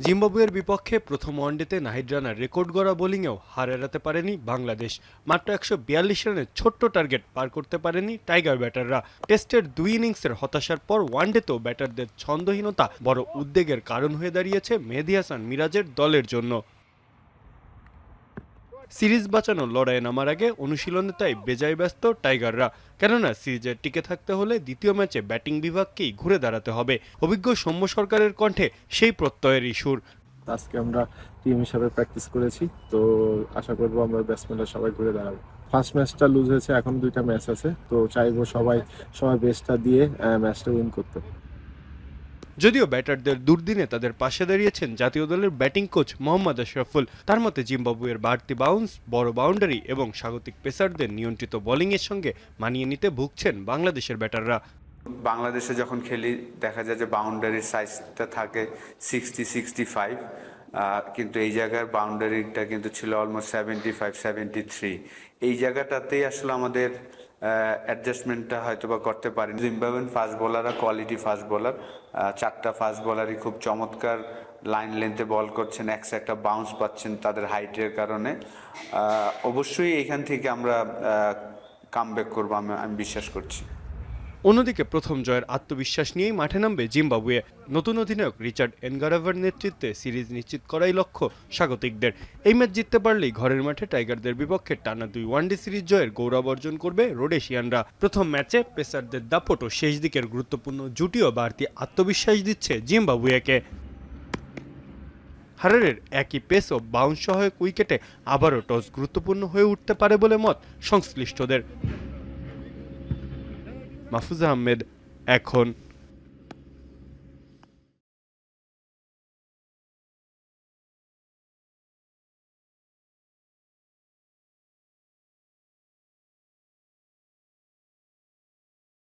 জিম্বাবুয়ের বিপক্ষে প্রথম ওয়ানডেতে নাহিদ রানার রেকর্ড গড়া বোলিংয়েও হার এড়াতে পারেনি বাংলাদেশ। মাত্র ১৪২ রানের ছোট্ট টার্গেট পার করতে পারেনি টাইগার ব্যাটাররা। টেস্টের ২ ইনিংসের হতাশার পর ওয়ানডেতেও ব্যাটারদের ছন্দহীনতা বড় উদ্বেগের কারণ হয়ে দাঁড়িয়েছে মেহেদী হাসান মিরাজের দলের জন্য। সিরিজ বাঁচানোর লড়াইয়ে নামার আগে অনুশীলনে তাই বেজায় ব্যস্ত টাইগাররা, কেননা সিরিজে টিকে থাকতে হলে দ্বিতীয় ম্যাচে ব্যাটিং বিভাগকেই ঘুরে দাঁড়াতে হবে। অভিজ্ঞ সৌম্য সরকারের কণ্ঠে সেই প্রত্যয়েরই সুর। আজকে আমরা টিম হিসাবে প্র্যাকটিস করেছি, তো আশা করবো আমরা ব্যাটসম্যানরা সবাই ঘুরে দাঁড়াবো। ফার্স্ট ম্যাচটা লুজ হয়েছে, এখন 2টা ম্যাচ আছে, তো চাইবো সবাই বেস্টটা দিয়ে ম্যাচটা উইন করতে। যদিও ব্যাটারদের দুর্দিনে তাদের পাশে দাঁড়িয়েছেন জাতীয় দলের ব্যাটিং কোচ মোহাম্মদ আশরাফুল। তার মতে জিম্বাবুয়ের বাড়তি বাউন্স, বড় বাউন্ডারি এবং স্বাগতিক পেসারদের নিয়ন্ত্রিত বোলিংয়ের সঙ্গে মানিয়ে নিতে ভুগছেন বাংলাদেশের ব্যাটাররা। বাংলাদেশে যখন খেলি দেখা যায় যে বাউন্ডারির সাইজটা থাকে 60-65, কিন্তু এই জায়গার বাউন্ডারিটা কিন্তু ছিল অলমোস্ট 75-73। এই জায়গাটাতেই আসলে আমাদের অ্যাডজাস্টমেন্টটা হয়তো বা করতে পারি। Zimbabwean fast বোলাররা quality fast bowler, 4টা ফাস্ট বোলারই খুব চমৎকার লাইন লেন্থে বল করছেন, একটা বাউন্স পাচ্ছেন তাদের হাইটের কারণে। অবশ্যই এখান থেকে আমরা কামব্যাক করবো আমি বিশ্বাস করছি। অন্যদিকে প্রথম জয়ের আত্মবিশ্বাস নিয়েই মাঠে নামবে জিম্বাবুয়ে। নতুন অধিনায়ক রিচার্ড এনগারাভার নেতৃত্বে সিরিজ নিশ্চিত করাই লক্ষ্য স্বাগতিকদের। এই ম্যাচ জিততে পারলেই ঘরের মাঠে টাইগারদের বিপক্ষে টানা 2 ওয়ানডে সিরিজ জয়ের গৌরব অর্জন করবে রোডেশিয়ানরা। প্রথম ম্যাচে পেসারদের দাপট ও শেষ দিকের গুরুত্বপূর্ণ জুটিও বাড়তি আত্মবিশ্বাস দিচ্ছে জিম্বাবুয়েকে। হারারের একই পেস ও বাউন্স সহায়ক উইকেটে আবারও টস গুরুত্বপূর্ণ হয়ে উঠতে পারে বলে মত সংশ্লিষ্টদের। মাহফুজ আহমেদ, এখন।